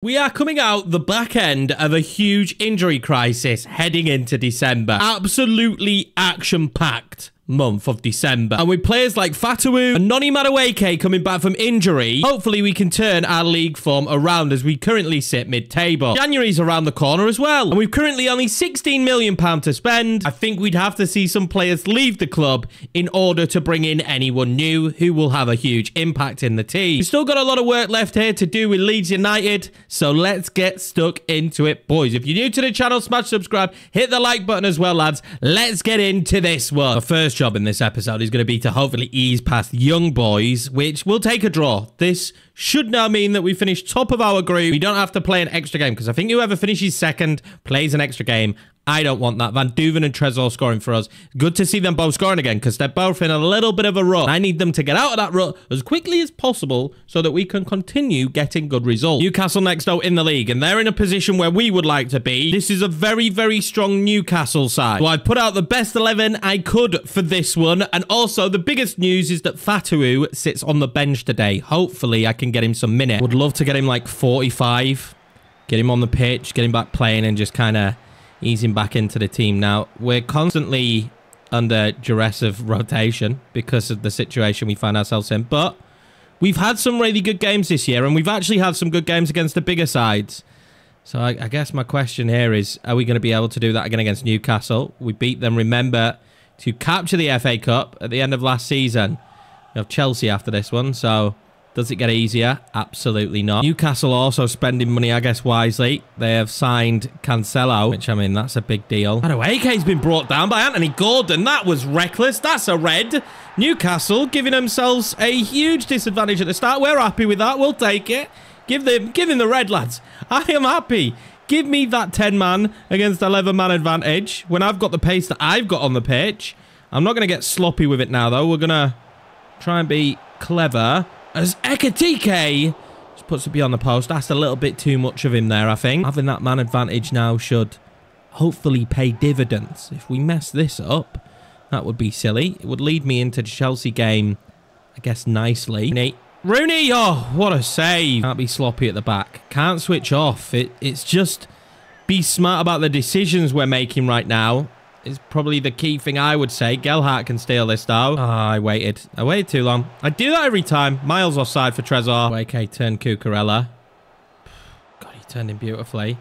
We are coming out the back end of a huge injury crisis heading into December. Absolutely action-packed month of December. And with players like Fatawu and Noni Madueke coming back from injury, hopefully we can turn our league form around as we currently sit mid-table. January's around the corner as well. And we've currently only £16 million to spend. I think we'd have to see some players leave the club in order to bring in anyone new who will have a huge impact in the team. We've still got a lot of work left here to do with Leeds United, so let's get stuck into it, boys. If you're new to the channel, smash subscribe, hit the like button as well, lads. Let's get into this one. Our first job in this episode is going to be to hopefully ease past Young Boys, which will take a draw. This should now mean that we finish top of our group. We don't have to play an extra game, because I think whoever finishes second plays an extra game. I don't want that. Van Duven and Trezor scoring for us. Good to see them both scoring again, because they're both in a little bit of a rut. I need them to get out of that rut as quickly as possible so that we can continue getting good results. Newcastle next out in the league, and they're in a position where we would like to be. This is a very, very strong Newcastle side. So I put out the best 11 I could for this one, and also the biggest news is that Fatawu sits on the bench today. Hopefully I can get him some minutes. Would love to get him like 45, get him on the pitch, get him back playing, and just kind of ease him back into the team. Now, we're constantly under duress of rotation because of the situation we find ourselves in, but we've had some really good games this year, and we've actually had some good games against the bigger sides. So I guess my question here is, are we going to be able to do that again against Newcastle? We beat them, remember, to capture the FA Cup at the end of last season. We have Chelsea after this one, so does it get easier? Absolutely not. Newcastle also spending money, I guess, wisely. They have signed Cancelo, which, I mean, that's a big deal. Madueke's been brought down by Anthony Gordon. That was reckless. That's a red. Newcastle giving themselves a huge disadvantage at the start. We're happy with that. We'll take it. Give him the red, lads. I am happy. Give me that 10-man against 11-man advantage when I've got the pace that I've got on the pitch. I'm not going to get sloppy with it now, though. We're going to try and be clever. As Ekitike just puts it beyond the post. That's a little bit too much of him there, I think. Having that man advantage now should hopefully pay dividends. If we mess this up, that would be silly. It would lead me into the Chelsea game, I guess, nicely. Rooney! Oh, what a save. Can't be sloppy at the back. Can't switch off. It's just be smart about the decisions we're making right now. Is probably the key thing I would say. Gelhardt can steal this, though. Oh, I waited too long. I do that every time. Miles offside for Trezor. AK turned Cucurella. God, he turned him beautifully.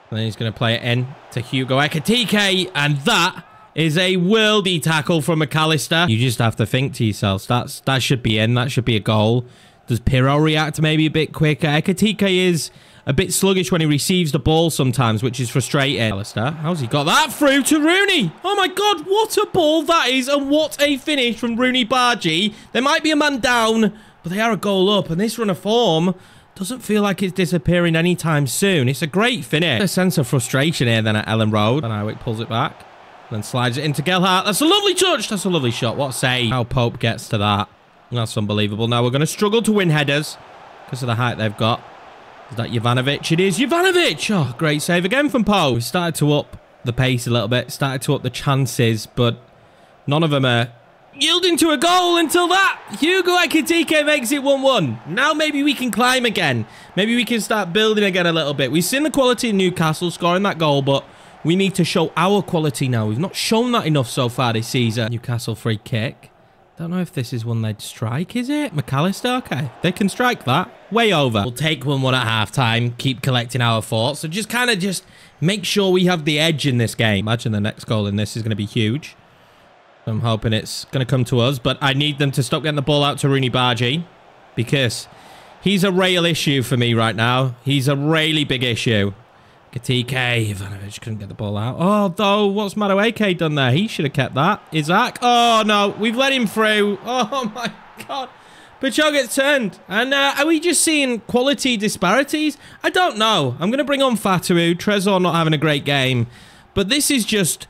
And then he's going to play it in to Hugo Ekitike. And that is a worldy tackle from McAllister. You just have to think to yourselves, that should be in. That should be a goal. Does Pirro react maybe a bit quicker? Ekitike is a bit sluggish when he receives the ball sometimes, which is frustrating. Alistair, how's he got that through to Rooney? Oh my God, what a ball that is, and what a finish from Rooney Bargy. There might be a man down, but they are a goal up, and this run of form doesn't feel like it's disappearing anytime soon. It's a great finish. A sense of frustration here then at Ellen Road. And Iwick pulls it back, then slides it into Gelhardt. That's a lovely touch. That's a lovely shot. What a save. How Pope gets to that. That's unbelievable. Now we're going to struggle to win headers because of the height they've got. Is that Jovanovic? It is Jovanovic! Oh, great save again from Poe. We started to up the pace a little bit. Started to up the chances, but none of them are yielding to a goal until that. Hugo Ekitike makes it 1-1. Now maybe we can climb again. Maybe we can start building again a little bit. We've seen the quality in Newcastle scoring that goal, but we need to show our quality now. We've not shown that enough so far this season. Newcastle free kick. Don't know if this is one they'd strike, is it? McAllister? Okay, they can strike that. Way over. We'll take 1-1 at half-time, keep collecting our thoughts, so just kind of just make sure we have the edge in this game. Imagine the next goal in this is going to be huge. I'm hoping it's going to come to us, but I need them to stop getting the ball out to Rooney Bargy, because he's a real issue for me right now. He's a really big issue. Ekitike, Ivanovic couldn't get the ball out. Oh, though, what's Madueke done there? He should have kept that. Isaac? Oh, no, we've let him through. Oh, my God. Pacho gets turned. And are we just seeing quality disparities? I don't know. I'm going to bring on Fatawu. Trezor not having a great game. But this is just,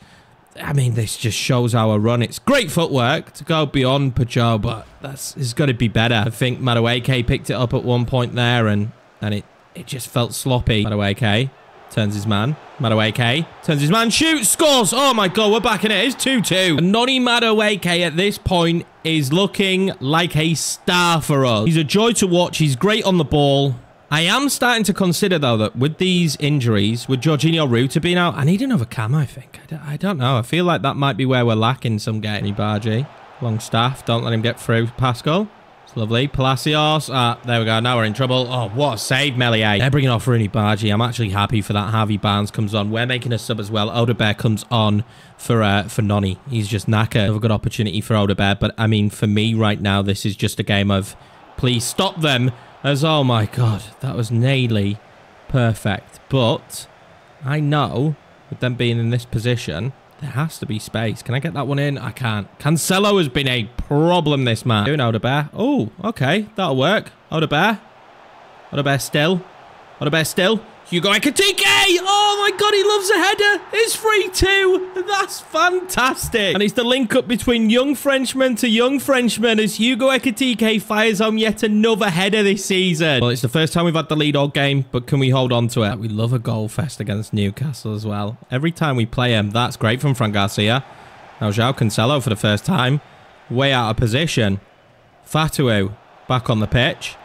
I mean, this just shows our run. It's great footwork to go beyond Pacho, but it's got to be better. I think Madueke picked it up at one point there, and it just felt sloppy. Madueke turns his man. Madueke turns his man. Shoots. Scores. Oh, my God. We're back in it. It's 2-2. And Noni Madueke at this point is looking like a star for us. He's a joy to watch. He's great on the ball. I am starting to consider, though, that with these injuries, with Jorginho Ruta being out, I need another cam, I think. I don't know. I feel like that might be where we're lacking some game. Ibarji, long staff. Don't let him get through. Pascal. It's lovely. Palacios. There we go. Now we're in trouble. Oh, what a save, Melier. They're bringing off Rooney Bargy. I'm actually happy for that. Harvey Barnes comes on. We're making a sub as well. Odebear comes on for Noni. He's just knackered. Another good opportunity for Odebear. But, I mean, for me right now, this is just a game of please stop them. As, oh my god, that was nearly perfect. But I know, with them being in this position, there has to be space. Can I get that one in? I can't. Cancelo has been a problem this match. Doing Odebear. Oh, okay, that'll work. Odebear. Odebear still. Odebear still. Hugo Ekitike! Oh my god, he loves a header! It's 3-2! That's fantastic! And it's the link up between young Frenchman to young Frenchman as Hugo Ekitike fires home yet another header this season. Well, it's the first time we've had the lead all game, but can we hold on to it? We love a goal fest against Newcastle as well. Every time we play him, that's great from Fran Garcia. Now João Cancelo for the first time. Way out of position. Fatawu back on the pitch.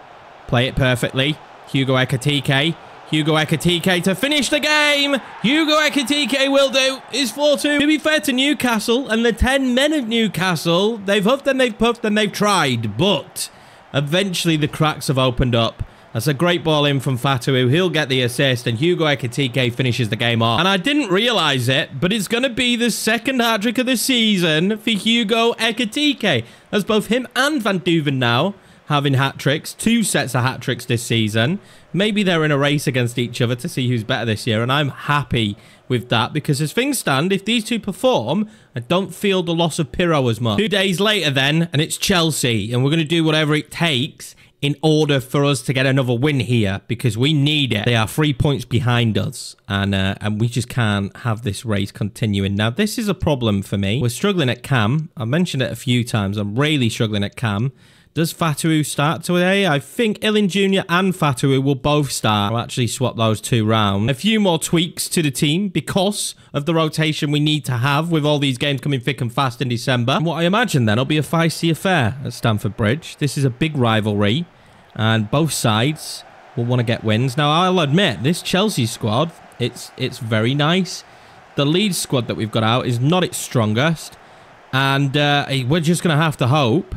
Play it perfectly. Hugo Ekitike. Hugo Ekitike to finish the game. Hugo Ekitike will do. It's 4-2. To be fair to Newcastle and the 10 men of Newcastle, they've huffed and they've puffed and they've tried. But eventually the cracks have opened up. That's a great ball in from Fatawu. He'll get the assist and Hugo Ekitike finishes the game off. And I didn't realise it, but it's going to be the second hat-trick of the season for Hugo Ekitike. As both him and Van Duven now having hat-tricks, 2 sets of hat-tricks this season. Maybe they're in a race against each other to see who's better this year, and I'm happy with that because as things stand, if these two perform, I don't feel the loss of Pirro as much. 2 days later then, and it's Chelsea, and we're going to do whatever it takes in order for us to get another win here because we need it. They are 3 points behind us, and we just can't have this race continuing. Now, this is a problem for me. We're struggling at cam. I mentioned it a few times. I'm really struggling at cam. Does Fatawu start today? I think Ilin Jr. and Fatawu will both start. I'll actually swap those 2 round. A few more tweaks to the team because of the rotation we need to have with all these games coming thick and fast in December. And what I imagine then will be a feisty affair at Stamford Bridge. This is a big rivalry and both sides will want to get wins. Now, I'll admit, this Chelsea squad, it's very nice. The Leeds squad that we've got out is not its strongest. And we're just going to have to hope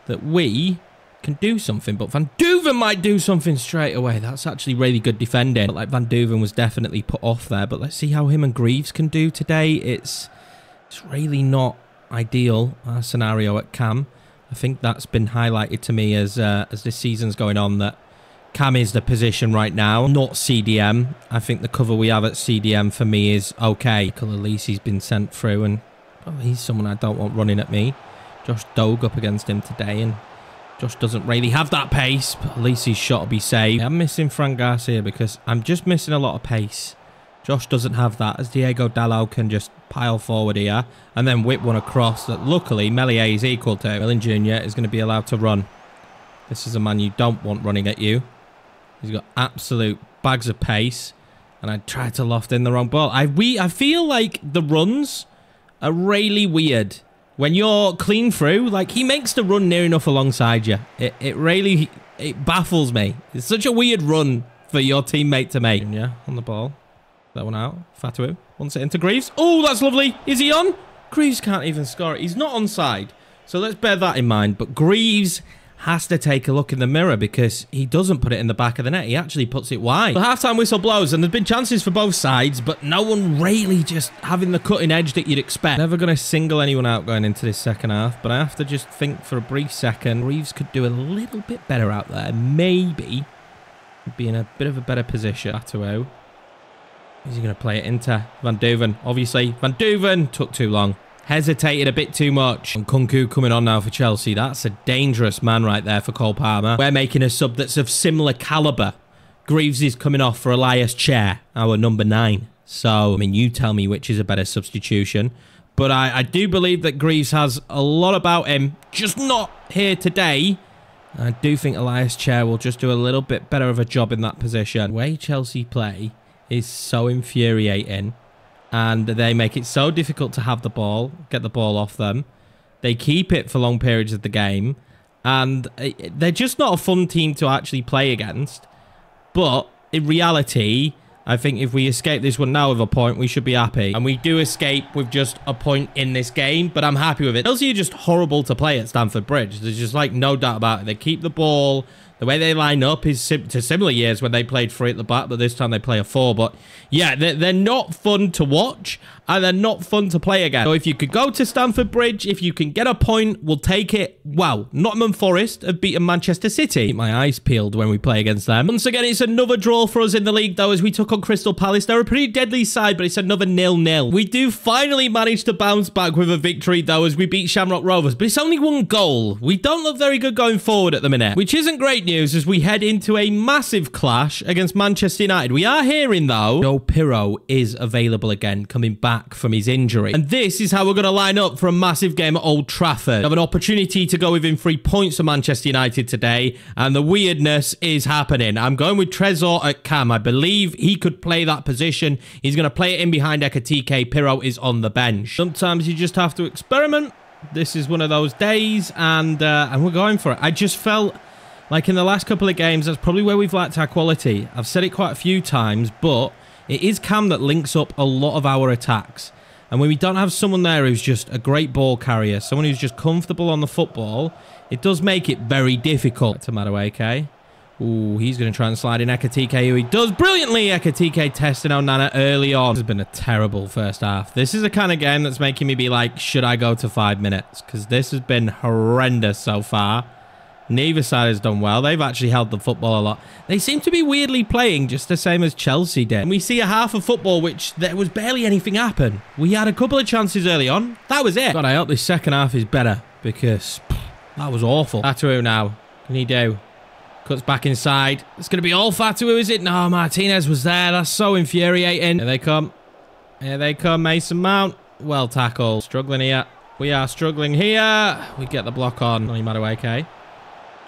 that we can do something. But Van Duven might do something straight away. That's actually really good defending. Like Van Duven was definitely put off there. But let's see how him and Greaves can do today. It's really not ideal scenario at cam. I think that's been highlighted to me as this season's going on that cam is the position right now, not CDM. I think the cover we have at CDM for me is okay. Kalalissi's been sent through and he's someone I don't want running at me. Josh Dogue up against him today, and Josh doesn't really have that pace, but at least his shot will be saved. I'm missing Fran Garcia because I'm just missing a lot of pace. Josh doesn't have that, as Diego Dalot can just pile forward here and then whip one across that luckily Melier is equal to. Ilin Jr. is going to be allowed to run. This is a man you don't want running at you. He's got absolute bags of pace, and I tried to loft in the wrong ball. I feel like the runs are really weird. When you're clean through, like, he makes the run near enough alongside you. It really baffles me. It's such a weird run for your teammate to make. Yeah, on the ball. That one out. Fatawu wants it into Greaves. Oh, that's lovely. Is he on? Greaves can't even score it. He's not onside. So let's bear that in mind. But Greaves has to take a look in the mirror because he doesn't put it in the back of the net. He actually puts it wide. The halftime whistle blows and there's been chances for both sides, but no one really just having the cutting edge that you'd expect. Never going to single anyone out going into this second half, but I have to just think for a brief second. Reeves could do a little bit better out there. Maybe be in a bit of a better position. Fatawu. Is he going to play it into Van Duven? Obviously, Van Duven took too long. Hesitated a bit too much. And Kunku coming on now for Chelsea. That's a dangerous man right there for Cole Palmer. We're making a sub that's of similar calibre. Greaves is coming off for Elias Chair, our number 9. So, I mean, you tell me which is a better substitution. But I do believe that Greaves has a lot about him. Just not here today. I do think Elias Chair will just do a little bit better of a job in that position. The way Chelsea play is so infuriating. And they make it so difficult to have the ball, get the ball off them. They keep it for long periods of the game. And they're just not a fun team to actually play against. But in reality, I think if we escape this one now with a point, we should be happy. And we do escape with just a point in this game, but I'm happy with it. Chelsea are just horrible to play at Stamford Bridge. There's just like no doubt about it. They keep the ball. The way they line up is to similar years when they played 3 at the back, but this time they play a 4. But yeah, they're not fun to watch, and they're not fun to play again. So if you could go to Stamford Bridge, if you can get a point, we'll take it. Wow, Nottingham Forest have beaten Manchester City. Keep my eyes peeled when we play against them. Once again, it's another draw for us in the league, though, as we took on Crystal Palace. They're a pretty deadly side, but it's another 0-0. We do finally manage to bounce back with a victory, though, as we beat Shamrock Rovers, but it's only 1 goal. We don't look very good going forward at the minute, which isn't great news as we head into a massive clash against Manchester United. We are hearing, though, Joe Pirro is available again, coming back from his injury. And this is how we're going to line up for a massive game at Old Trafford. We have an opportunity to go within 3 points for Manchester United today, and the weirdness is happening. I'm going with Trezor at cam. I believe he could play that position. He's going to play it in behind Ekitike. Pirro is on the bench. Sometimes you just have to experiment. This is one of those days, and we're going for it. I just felt like in the last couple of games, that's probably where we've lacked our quality. I've said it quite a few times, but it is Cam that links up a lot of our attacks. And when we don't have someone there who's just a great ball carrier, someone who's just comfortable on the football, it does make it very difficult. To Madueke. Ooh, he's going to try and slide in Ekitike, who he does brilliantly. Ekitike testing Onana early on. This has been a terrible first half. This is the kind of game that's making me be like, should I go to 5 minutes? Because this has been horrendous so far. Neither side has done well. They've actually held the football a lot. They seem to be weirdly playing just the same as Chelsea did. And we see a half of football which there was barely anything happen. We had a couple of chances early on. That was it. God, I hope this second half is better because that was awful. Fatu now. What can he do? Cuts back inside. It's going to be all Fatu, is it? No, Martinez was there. That's so infuriating. Here they come. Here they come, Mason Mount. Well tackled. Struggling here. We are struggling here. We get the block on. No matter okay.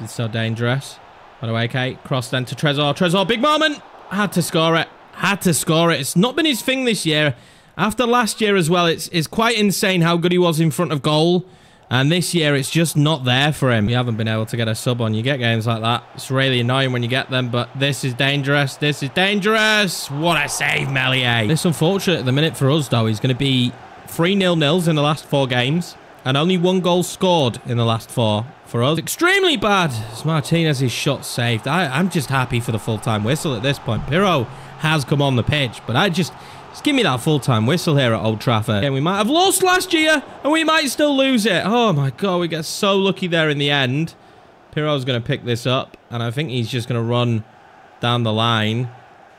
It's so dangerous. Madueke, cross then to Trezor. Trezor, big moment. Had to score it. Had to score it. It's not been his thing this year. After last year as well, it's quite insane how good he was in front of goal. And this year, it's just not there for him. We haven't been able to get a sub on. You get games like that. It's really annoying when you get them, but this is dangerous. This is dangerous. What a save, Meslier. It's unfortunate at the minute for us, though. He's going to be 3 0-0s in the last 4 games. And only 1 goal scored in the last 4 for us. Extremely bad. It's Martinez's shot saved. I'm just happy for the full-time whistle at this point. Pirro has come on the pitch, but just give me that full-time whistle here at Old Trafford. And we might have lost last year, and we might still lose it. Oh my God, we get so lucky there in the end. Pirro's going to pick this up, and I think he's just going to run down the line.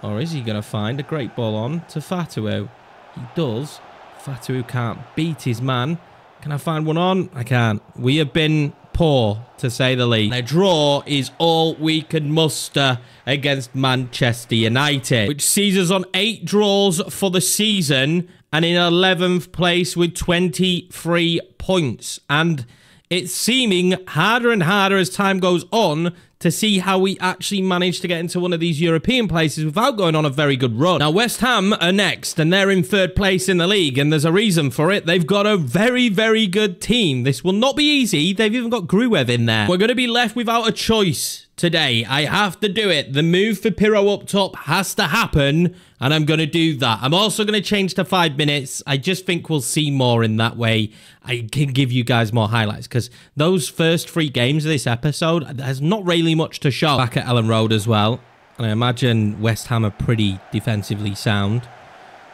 Or is he going to find a great ball on to Fatu? He does. Fatu can't beat his man. Can I find one on? I can't. We have been poor, to say the least. A draw is all we can muster against Manchester United, which sees us on 8 draws for the season and in 11th place with 23 points. And it's seeming harder and harder as time goes on to see how we actually manage to get into one of these European places without going on a very good run. Now, West Ham are next, and they're in 3rd place in the league, and there's a reason for it. They've got a very, very good team. This will not be easy. They've even got Gruev in there. We're going to be left without a choice today. I have to do it. The move for Pirro up top has to happen, and I'm going to do that. I'm also going to change to 5 minutes. I just think we'll see more in that way. I can give you guys more highlights because those first 3 games of this episode, there's not really much to show. Back at Ellen Road as well. And I imagine West Ham are pretty defensively sound.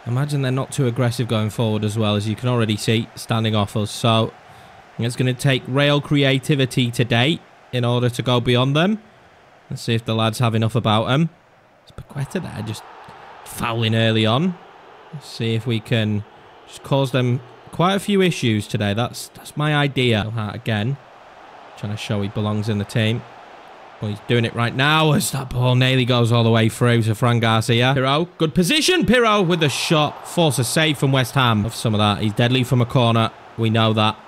I imagine they're not too aggressive going forward as well, as you can already see, standing off us. So it's going to take real creativity today in order to go beyond them. Let's see if the lads have enough about them. It's Paqueta there, just fouling early on. Let's see if we can just cause them quite a few issues today. That's my idea. Again, trying to show he belongs in the team. Well, he's doing it right now as that ball nearly goes all the way through to Fran Garcia. Pirro, good position. Pirro with the shot. Force a save from West Ham. Love some of that. He's deadly from a corner. We know that.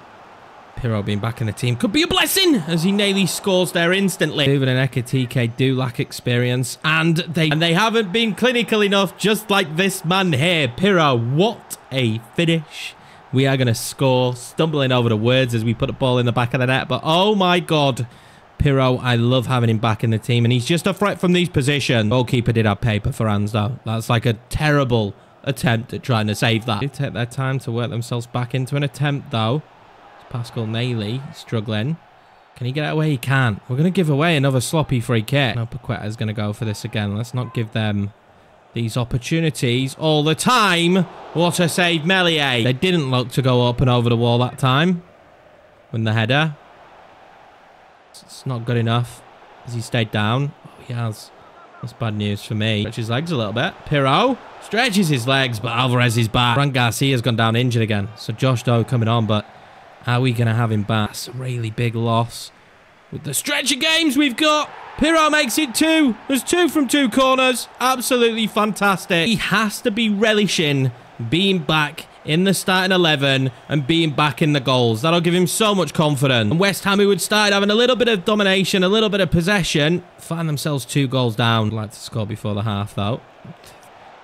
Pirro being back in the team could be a blessing as he nearly scores there instantly. Duven and Ekitike do lack experience, and they haven't been clinical enough, just like this man here. Pirro, what a finish. We are going to score, stumbling over the words as we put the ball in the back of the net, but oh my God, Pirro, I love having him back in the team, and he's just a threat from these positions. Goalkeeper did have paper for hands, though. That's like a terrible attempt at trying to save that. They take their time to work themselves back into an attempt, though. It's Pascal Nailey struggling. Can he get it away? He can't. We're going to give away another sloppy free kick. No, Paqueta's going to go for this again. Let's not give them these opportunities all the time. What a save, Meslier. They didn't look to go up and over the wall that time. When the header. It's not good enough. Has he stayed down? Oh, he has. That's bad news for me. Stretch his legs a little bit. Pirro stretches his legs, but Alvarez is back. Fran Garcia's gone down injured again. So Josh Doe coming on, but how are we going to have him back? That's a really big loss. With the stretch of games we've got, Pirro makes it 2. There's 2 from 2 corners. Absolutely fantastic. He has to be relishing being back in the starting 11 and being back in the goals. That'll give him so much confidence. And West Ham, who would start having a little bit of domination, a little bit of possession, find themselves 2 goals down. I'd like to score before the half, though.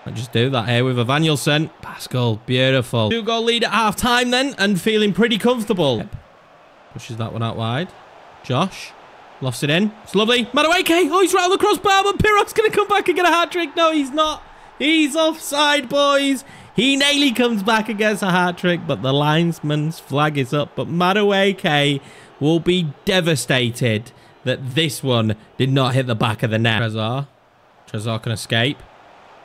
I'll just do that here with Evanilson. Pascal, beautiful. 2-goal lead at half-time then, and feeling pretty comfortable. Yep. Pushes that one out wide. Josh lofts it in. It's lovely. Madueke. Oh, he's right on the crossbar, but Pirro's going to come back and get a hat-trick. No, he's not. He's offside, boys. He nearly comes back and gets a hat-trick, but the linesman's flag is up. But Madueke will be devastated that this one did not hit the back of the net. Trezor can escape.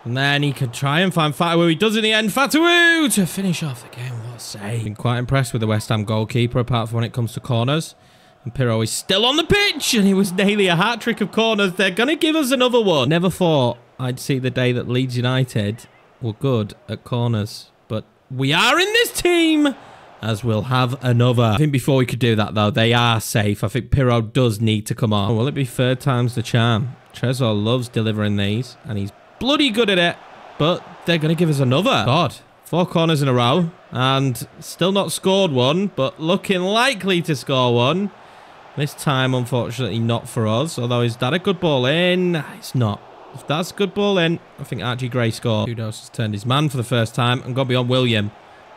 And then he can try and find Fatawu. He does in the end. Fatawu to finish off the game. What a save. Been quite impressed with the West Ham goalkeeper, apart from when it comes to corners. And Pirro is still on the pitch. And it was nearly a hat-trick of corners. They're going to give us another one. Never thought I'd see the day that Leeds United were good at corners, but we are in this team, as we'll have another. I think before we could do that, though, they are safe. I think Pirro does need to come on. Will it be 3rd time's the charm? Trezor loves delivering these, and he's bloody good at it, but they're going to give us another. God, 4 corners in a row, and still not scored one, but looking likely to score one. This time, unfortunately, not for us, although is that a good ball in? It's not. If that's a good ball in, I think Archie Gray scored. Kudos has turned his man for the first time and gone beyond William,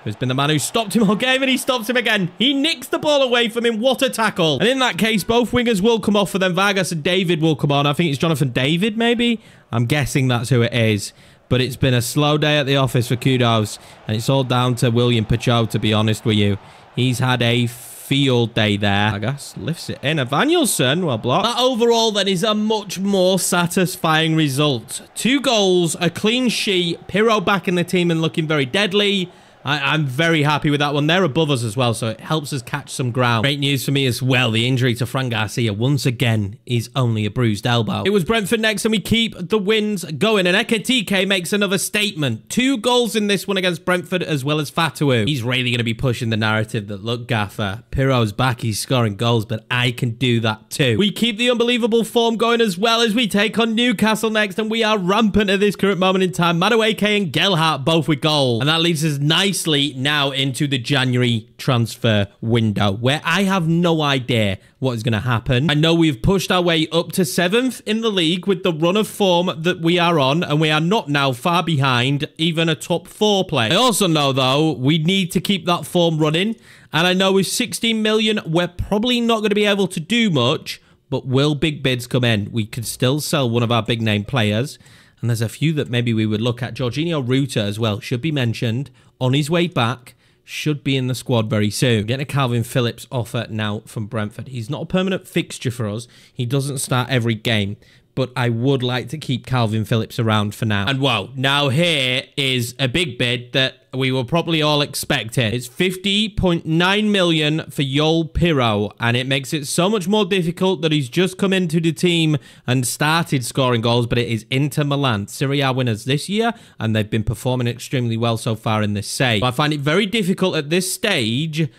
who's been the man who stopped him all game, and he stops him again. He nicks the ball away from him. What a tackle. And in that case, both wingers will come off for them. Vargas and David will come on. I think it's Jonathan David, maybe? I'm guessing that's who it is. But it's been a slow day at the office for Kudos, and it's all down to William Pachot, to be honest with you. He's had a field day there. Vargas lifts it in. Evanilson, well blocked. That overall then is a much more satisfying result. 2 goals, a clean sheet, Pirro back in the team and looking very deadly. I'm very happy with that one. They're above us as well, so it helps us catch some ground. Great news for me as well. The injury to Fran Garcia once again is only a bruised elbow. It was Brentford next, and we keep the wins going. And Ekitike makes another statement. 2 goals in this one against Brentford, as well as Fatawu. He's really going to be pushing the narrative that, look, Gaffer, Pirro's back, he's scoring goals, but I can do that too. We keep the unbelievable form going as well as we take on Newcastle next, and we are rampant at this current moment in time. Madueke and Gelhardt both with goals. And that leads us nicely now into the January transfer window, where I have no idea what is going to happen. I know we've pushed our way up to 7th in the league with the run of form that we are on, and we are not now far behind even a top 4 player. I also know, though, we need to keep that form running, and I know with 16 million, we're probably not going to be able to do much, but will big bids come in? We could still sell one of our big name players, and there's a few that maybe we would look at. Jorginho Ruta as well should be mentioned. On his way back, should be in the squad very soon. Getting a Calvin Phillips offer now from Brentford. He's not a permanent fixture for us. He doesn't start every game, but I would like to keep Calvin Phillips around for now. And wow, now here is a big bid that we were probably all expecting. It's 50.9 million for Yoel Pirro, and it makes it so much more difficult that he's just come into the team and started scoring goals, but it is Inter Milan, Serie A winners this year, and they've been performing extremely well so far in this save. I find it very difficult at this stage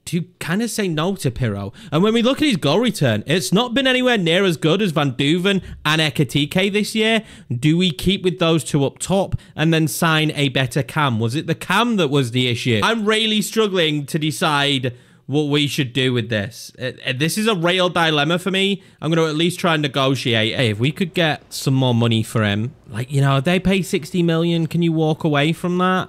to kind of say no to Pirro. And when we look at his goal return, it's not been anywhere near as good as Van Duven and Ekitike this year. Do we keep with those 2 up top and then sign a better cam? Was it the cam that was the issue? I'm really struggling to decide what we should do with this. This is a real dilemma for me. I'm going to at least try and negotiate. Hey, if we could get some more money for him, like, you know, if they pay 60 million, can you walk away from that?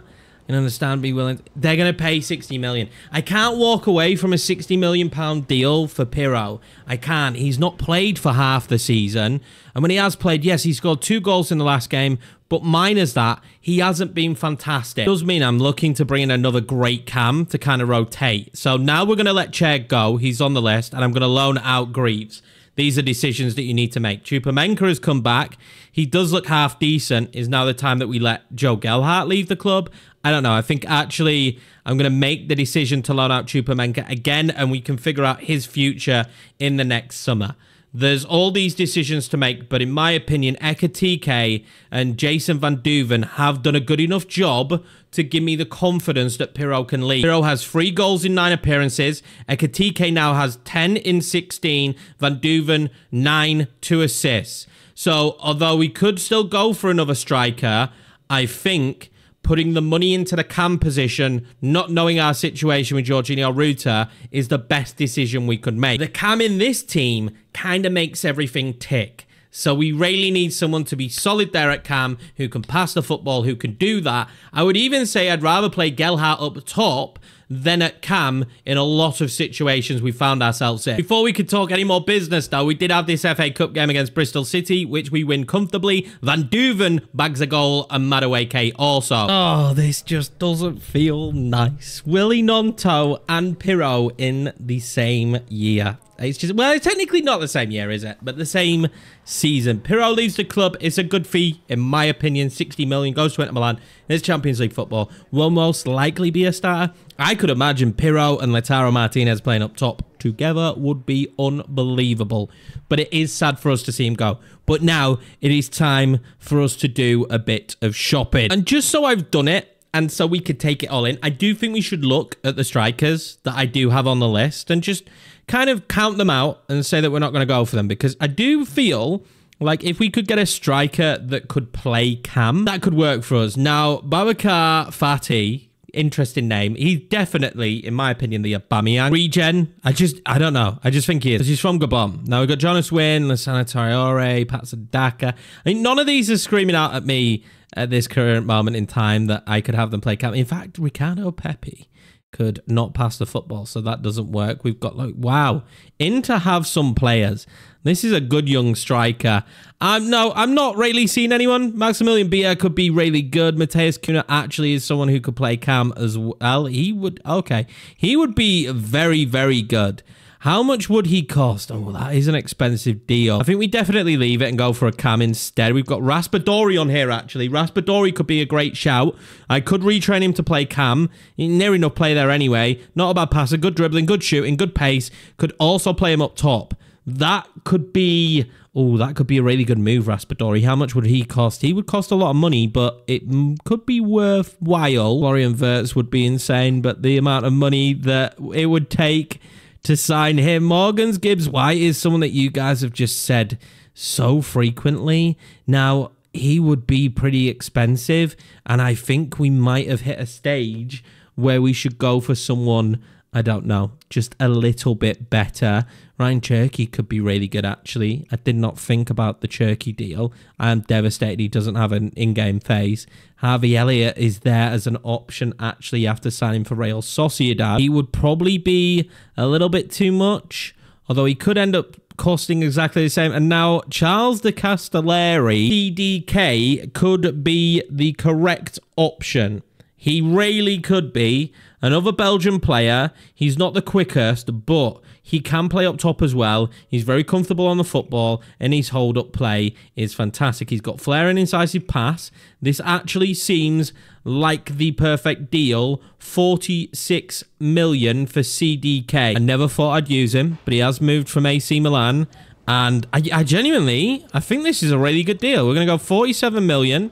and understand, be willing. They're going to pay 60 million. I can't walk away from a 60 million pound deal for Pirro. I can't. He's not played for half the season. And when he has played, yes, he scored 2 goals in the last game, but minus that, he hasn't been fantastic. It does mean I'm looking to bring in another great cam to kind of rotate. So now we're going to let Cherk go. He's on the list, and I'm going to loan out Greaves. These are decisions that you need to make. Chupomenka has come back. He does look half decent. Is now the time that we let Joe Gelhardt leave the club? I don't know. I think actually I'm going to make the decision to loan out Chupomenka again, and we can figure out his future in the next summer. There's all these decisions to make, but in my opinion, Ekitike and Jason Van Duven have done a good enough job to give me the confidence that Pirro can lead. Pirro has 3 goals in 9 appearances. Ekitike now has 10 in 16. Van Duven, 9, 2 assists. So, although we could still go for another striker, I think putting the money into the cam position, not knowing our situation with Jorginho Ruta, is the best decision we could make. The cam in this team kind of makes everything tick. So we really need someone to be solid there at cam, who can pass the football, who can do that. I would even say I'd rather play Gelhardt up top than at cam in a lot of situations we found ourselves in. Before we could talk any more business, though, we did have this FA Cup game against Bristol City, which we win comfortably. Van Duven bags a goal, and Madueke also. Oh, this just doesn't feel nice. Willy Gnonto and Pirro in the same year. It's just, well, it's technically not the same year, is it? But the same season. Pirro leaves the club. It's a good fee, in my opinion. 60 million, goes to Inter Milan. It's Champions League football. Will most likely be a starter. I could imagine Pirro and Lautaro Martinez playing up top together would be unbelievable. But it is sad for us to see him go. But now it is time for us to do a bit of shopping. And just so I've done it, and so we could take it all in, I do think we should look at the strikers that I do have on the list and just kind of count them out and say that we're not going to go for them, because I do feel like if we could get a striker that could play cam, that could work for us. Now, Babacar Fati, interesting name. He's definitely, in my opinion, the Aubameyang regen. I don't know. I just think he is. He's from Gabon. Now, we've got Jonas Wynn, Lassana Traore, Pat Sadaka. I mean, none of these are screaming out at me at this current moment in time that I could have them play cam. In fact, Ricardo Pepi could not pass the football, so that doesn't work. We've got, like, wow, Inter have some players. This is a good young striker. No, I'm not really seeing anyone. Maximilian Bier could be really good. Mateus Cunha actually is someone who could play cam as well. He would be very, very good. How much would he cost? Oh, that is an expensive deal. I think we definitely leave it and go for a cam instead. We've got Raspadori on here, actually. Raspadori could be a great shout. I could retrain him to play cam. He's near enough play there anyway. Not a bad passer, good dribbling, good shooting, good pace. Could also play him up top. That could be... Oh, that could be a really good move, Raspadori. How much would he cost? He would cost a lot of money, but it could be worthwhile. Florian Wirtz would be insane, but the amount of money that it would take to sign him. Morgans Gibbs-White is someone that you guys have just said so frequently. Now, he would be pretty expensive, and I think we might have hit a stage where we should go for someone, I don't know, just a little bit better. Ryan Cherky could be really good, actually. I did not think about the Cherky deal. I am devastated he doesn't have an in-game phase. Harvey Elliott is there as an option, actually, after signing for Real Sociedad. He would probably be a little bit too much, although he could end up costing exactly the same. And now Charles de Castellari, CDK, could be the correct option. He really could be another Belgian player. He's not the quickest, but he can play up top as well. He's very comfortable on the football, and his hold-up play is fantastic. He's got flair and incisive pass. This actually seems like the perfect deal. 46 million for CDK. I never thought I'd use him, but he has moved from AC Milan, and I genuinely, I think this is a really good deal. We're going to go 47 million.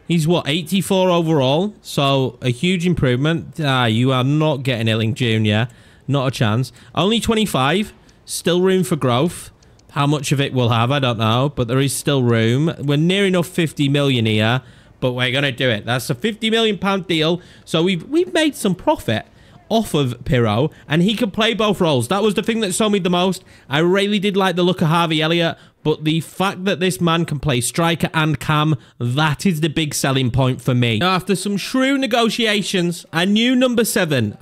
He's, what, 84 overall? So, a huge improvement. You are not getting Illing Jr. Not a chance. Only 25. Still room for growth. How much of it we'll have, I don't know. But there is still room. We're near enough 50 million here. But we're going to do it. That's a £50 million deal. So, we've made some profit off of Pirro, and he could play both roles. That was the thing that sold me the most. I really did like the look of Harvey Elliott, but the fact that this man can play striker and cam, that is the big selling point for me. Now, after some shrewd negotiations, a new number 7,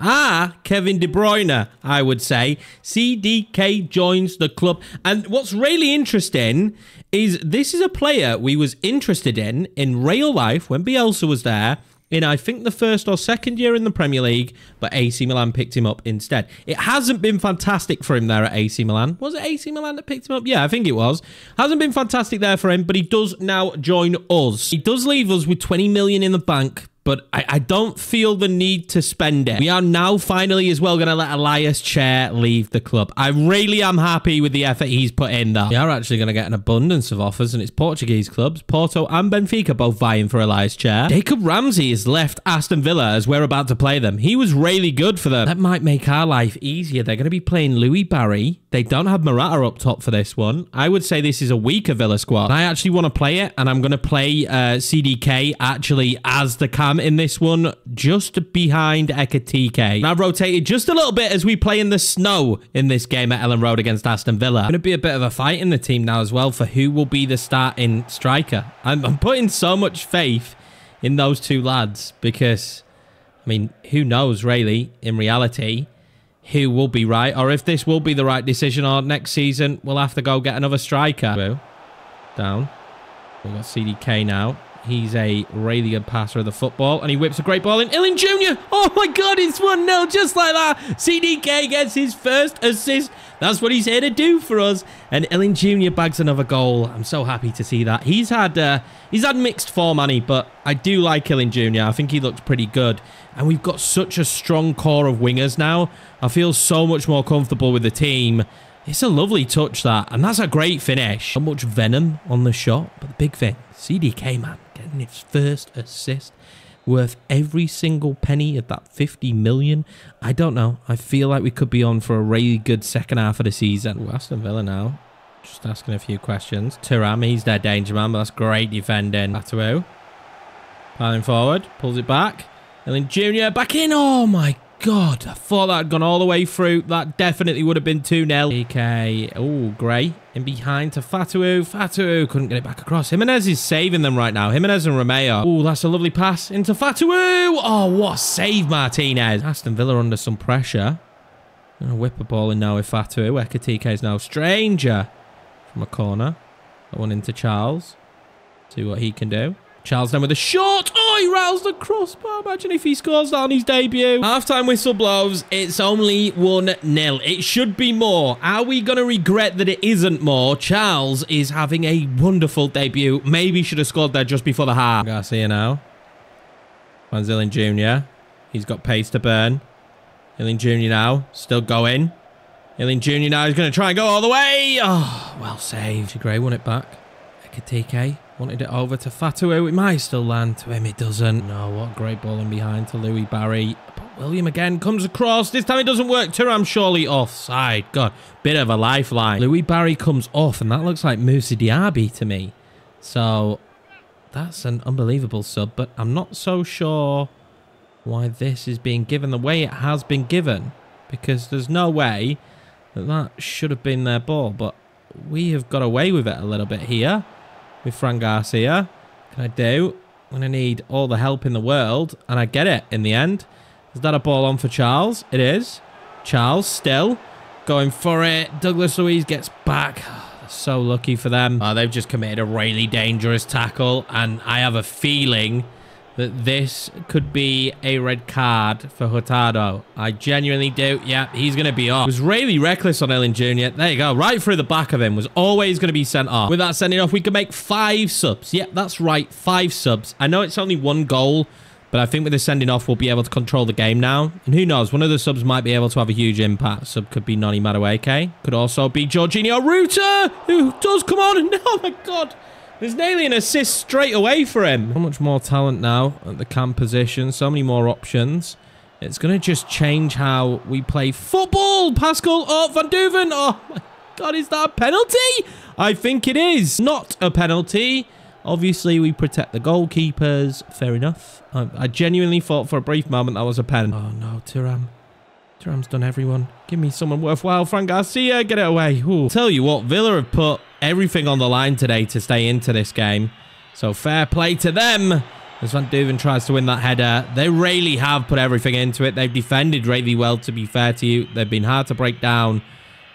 Kevin De Bruyne, I would say, CDK joins the club. And what's really interesting is this is a player we was interested in real life when Bielsa was there, in, I think, the first or second year in the Premier League, but AC Milan picked him up instead. It hasn't been fantastic for him there at AC Milan. Was it AC Milan that picked him up? Yeah, I think it was. Hasn't been fantastic there for him, but he does now join us. He does leave us with 20 million in the bank, but I don't feel the need to spend it. We are now finally as well going to let Elias Chair leave the club. I really am happy with the effort he's put in, though. We are actually going to get an abundance of offers, and it's Portuguese clubs. Porto and Benfica both vying for Elias Chair. Jacob Ramsey has left Aston Villa as we're about to play them. He was really good for them. That might make our life easier. They're going to be playing Louis Barry. They don't have Morata up top for this one. I would say this is a weaker Villa squad. I actually want to play it, and I'm going to play CDK actually as the cam in this one, just behind Ekatike. And I've rotated just a little bit as we play in the snow in this game at Ellen Road against Aston Villa. Going to be a bit of a fight in the team now as well for who will be the starting striker. I'm putting so much faith in those two lads because, I mean, who knows really, in reality, who will be right, or if this will be the right decision, or next season we'll have to go get another striker. Down. We've got CDK now. He's a really good passer of the football, and he whips a great ball in. Ilin Jr. Oh my God, it's 1-0 just like that. CDK gets his first assist. That's what he's here to do for us. And Ilin Jr. bags another goal. I'm so happy to see that. He's had mixed form, Annie, but I do like Ilin Jr. I think he looks pretty good. And we've got such a strong core of wingers now. I feel so much more comfortable with the team. It's a lovely touch, that. And that's a great finish. Not much venom on the shot, but the big thing, CDK, man, getting his first assist, worth every single penny of that 50 million. I don't know. I feel like we could be on for a really good second half of the season. Ooh, Aston Villa now. Just asking a few questions. Thuram, he's their danger man, but that's great defending. Batawu. Piling forward. Pulls it back. Ilin Jr. back in. Oh, my God. I thought that had gone all the way through. That definitely would have been 2-0. PK. Oh, Gray. In behind to Fatawu. Fatawu couldn't get it back across. Jimenez is saving them right now. Jimenez and Romeo. Oh, that's a lovely pass into Fatawu. Oh, what a save, Martinez. Aston Villa under some pressure. Gonna whip a ball in now with Fatawu. Ekatike is now stranger from a corner. That one into Charles. See what he can do. Charles then with a shot. Oh, he rattles the crossbar. Imagine if he scores that on his debut. Half-time whistle blows. It's only 1-0. It should be more. Are we going to regret that it isn't more? Charles is having a wonderful debut. Maybe should have scored there just before the half. Garcia now. Finds Ilin Jr. He's got pace to burn. Ilin Jr. now. Still going. Ilin Jr. now is going to try and go all the way. Oh, well saved. Gray won it back. Ekatike. Wanted it over to Fatawu. It might still land to him. It doesn't. No, what a great ball in behind to Louis Barry. But William again comes across. This time it doesn't work. Thuram surely offside. God, bit of a lifeline. Louis Barry comes off, and that looks like Moussa Diaby to me. So that's an unbelievable sub, but I'm not so sure why this is being given the way it has been given, because there's no way that that should have been their ball, but we have got away with it a little bit here. With Fran Garcia. Can I do? I'm going to need all the help in the world. And I get it in the end. Is that a ball on for Charles? It is. Charles still going for it. Douglas Luiz gets back. So lucky for them. Oh, they've just committed a really dangerous tackle. And I have a feeling that this could be a red card for Hurtado. I genuinely do. Yeah, he's going to be off. Was really reckless on Ilin Jr. There you go. Right through the back of him. Was always going to be sent off. With that sending off, we can make 5 subs. Yeah, that's right. 5 subs. I know it's only 1 goal, but I think with the sending off, we'll be able to control the game now. And who knows? One of the subs might be able to have a huge impact. Sub could be Noni Madueke. Could also be Jorginho Ruta, who does come on. And oh my God. There's nearly an assist straight away for him. So much more talent now at the cam position. So many more options. It's going to just change how we play football. Pascal, oh, Van Duven. Oh, my God, is that a penalty? I think it is. Not a penalty. Obviously, we protect the goalkeepers. Fair enough. I genuinely thought for a brief moment that was a pen. Oh, no, Thuram. Thuram's done everyone. Give me someone worthwhile. Frank Garcia, get it away. Ooh. Tell you what, Villa have put everything on the line today to stay into this game. So fair play to them. As Van Duven tries to win that header, they really have put everything into it. They've defended really well, to be fair to you. They've been hard to break down.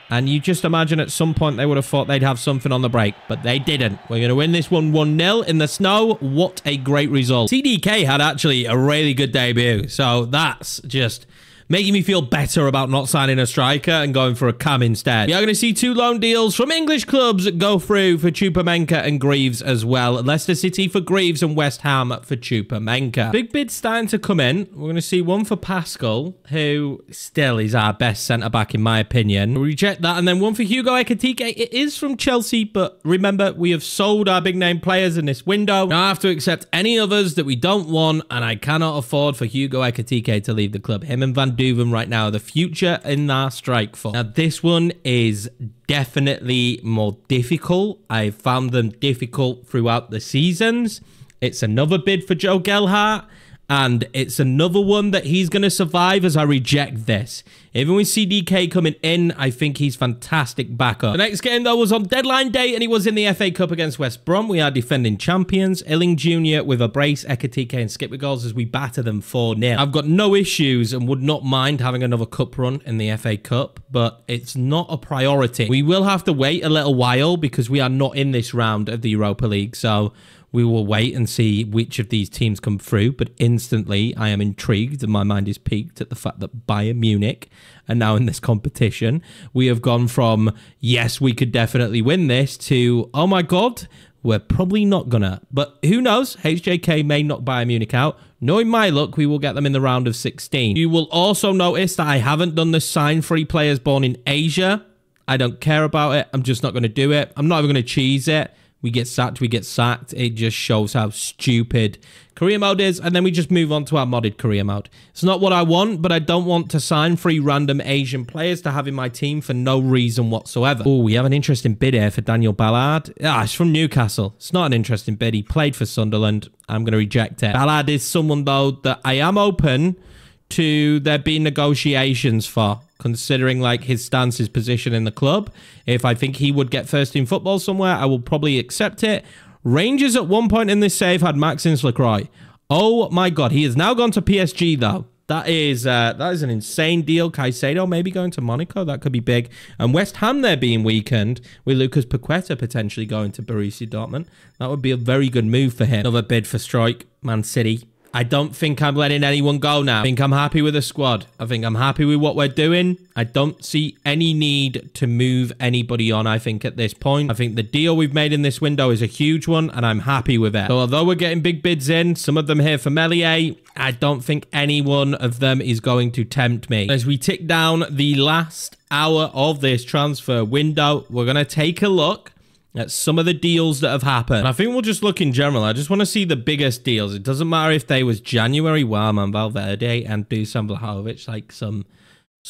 And you just imagine at some point they would have thought they'd have something on the break, but they didn't. We're going to win this one 1-0 in the snow. What a great result. CDK had actually a really good debut, so that's just making me feel better about not signing a striker and going for a cam instead. We are going to see 2 loan deals from English clubs go through for Choupo-Menka and Greaves as well. Leicester City for Greaves and West Ham for Choupo-Menka. Big bids starting to come in. We're going to see one for Pascal, who still is our best centre-back in my opinion. We'll reject that. And then one for Hugo Ekitike. It is from Chelsea, but remember, we have sold our big-name players in this window. Now I have to accept any others that we don't want, and I cannot afford for Hugo Ekitike to leave the club. Him and Van Duven right now, the future in our strike force. Now this one is definitely more difficult. I found them difficult throughout the seasons. It's another bid for Joe Gelhardt, and it's another one that he's going to survive as I reject this. Even with CDK coming in, I think he's fantastic backup. The next game, though, was on deadline day, and he was in the FA Cup against West Brom. We are defending champions. Illing Jr. with a brace, Ekitike and Skip with goals as we batter them 4-0. I've got no issues and would not mind having another cup run in the FA Cup, but it's not a priority. We will have to wait a little while because we are not in this round of the Europa League, so we will wait and see which of these teams come through, but instantly I am intrigued and my mind is piqued at the fact that Bayern Munich are now in this competition. We have gone from, yes, we could definitely win this, to, oh my God, we're probably not gonna. But who knows? HJK may knock Bayern Munich out. Knowing my luck, we will get them in the round of 16. You will also notice that I haven't done the sign free players born in Asia. I don't care about it. I'm just not going to do it. I'm not even going to cheese it. We get sacked, we get sacked. It just shows how stupid career mode is. And then we just move on to our modded career mode. It's not what I want, but I don't want to sign 3 random Asian players to have in my team for no reason whatsoever. Oh, we have an interesting bid here for Daniel Ballard. Ah, it's from Newcastle. It's not an interesting bid. He played for Sunderland. I'm going to reject it. Ballard is someone, though, that I am open to there being negotiations for, considering like his stance, his position in the club. If I think he would get first team football somewhere, I will probably accept it. Rangers at one point in this save had Maxence Lacroix. Oh my God, he has now gone to PSG though. That is an insane deal. Caicedo maybe going to Monaco. That could be big. And West Ham there being weakened with Lucas Paqueta potentially going to Borussia Dortmund. That would be a very good move for him. Another bid for Strike, Man City. I don't think I'm letting anyone go now. I think I'm happy with the squad. I think I'm happy with what we're doing. I don't see any need to move anybody on, I think, at this point. I think the deal we've made in this window is a huge one, and I'm happy with it. So although we're getting big bids in, some of them here for Meslier, I don't think any one of them is going to tempt me. As we tick down the last hour of this transfer window, we're going to take a look at some of the deals that have happened. And I think we'll just look in general. I just want to see the biggest deals. It doesn't matter if they was January, wow, man, Valverde and Dusan Vlahovic, like some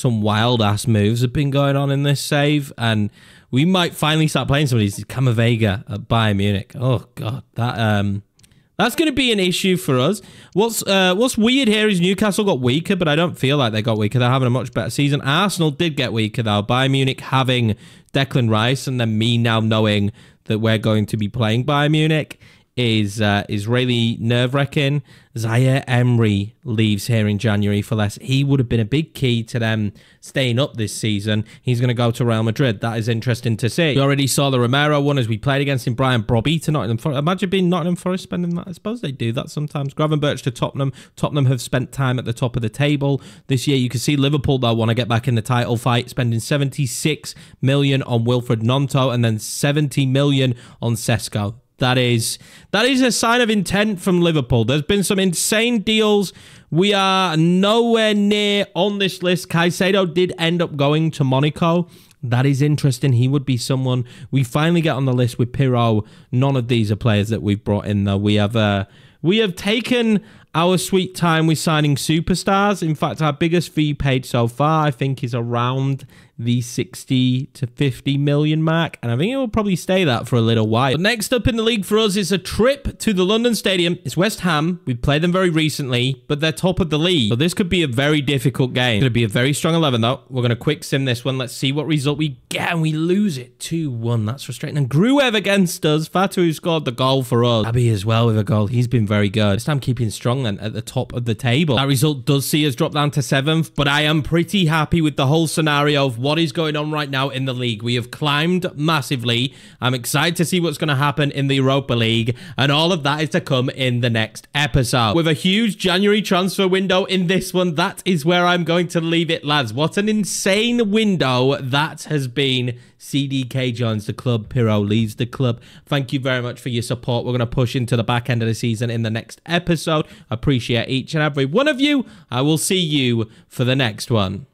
wild-ass moves have been going on in this save. And we might finally start playing some of these. Camavinga at Bayern Munich. Oh, God. That's going to be an issue for us. What's weird here is Newcastle got weaker, but I don't feel like they got weaker. They're having a much better season. Arsenal did get weaker, though. Bayern Munich having Declan Rice, and then me now knowing that we're going to be playing Bayern Munich is really nerve-wracking. Zaire Emery leaves here in January for less. He would have been a big key to them staying up this season. He's going to go to Real Madrid. That is interesting to see. We already saw the Romero one as we played against him. Brian Brobby to Nottingham Forest. Imagine being Nottingham Forest spending that. I suppose they do that sometimes. Gravenberch to Tottenham. Tottenham have spent time at the top of the table this year. You can see Liverpool, though, want to get back in the title fight, spending 76 million on Wilfred Gnonto and then 70 million on Sesko. That is a sign of intent from Liverpool. There's been some insane deals. We are nowhere near on this list. Caicedo did end up going to Monaco. That is interesting. He would be someone. We finally get on the list with Pirro. None of these are players that we've brought in, though. We have taken our sweet time with signing superstars. In fact, our biggest fee paid so far, I think, is around the 60 to 50 million mark, and I think it will probably stay that for a little while. But next up in the league for us is a trip to the London Stadium. It's West Ham. We've played them very recently, but they're top of the league, so this could be a very difficult game. It's going to be a very strong 11 though. We're going to quick sim this one. Let's see what result we get, and we lose it 2-1. That's frustrating. And Gruev against us. Fatu scored the goal for us. Abby as well with a goal. He's been very good. West Ham keeping strong then at the top of the table. That result does see us drop down to 7th, but I am pretty happy with the whole scenario of what is going on right now in the league. We have climbed massively. I'm excited to see what's going to happen in the Europa League, and all of that is to come in the next episode. With a huge January transfer window in this one, that is where I'm going to leave it, lads. What an insane window that has been. CDK joins the club, Piro leaves the club. Thank you very much for your support. We're going to push into the back end of the season in the next episode. Appreciate each and every one of you. I will see you for the next one.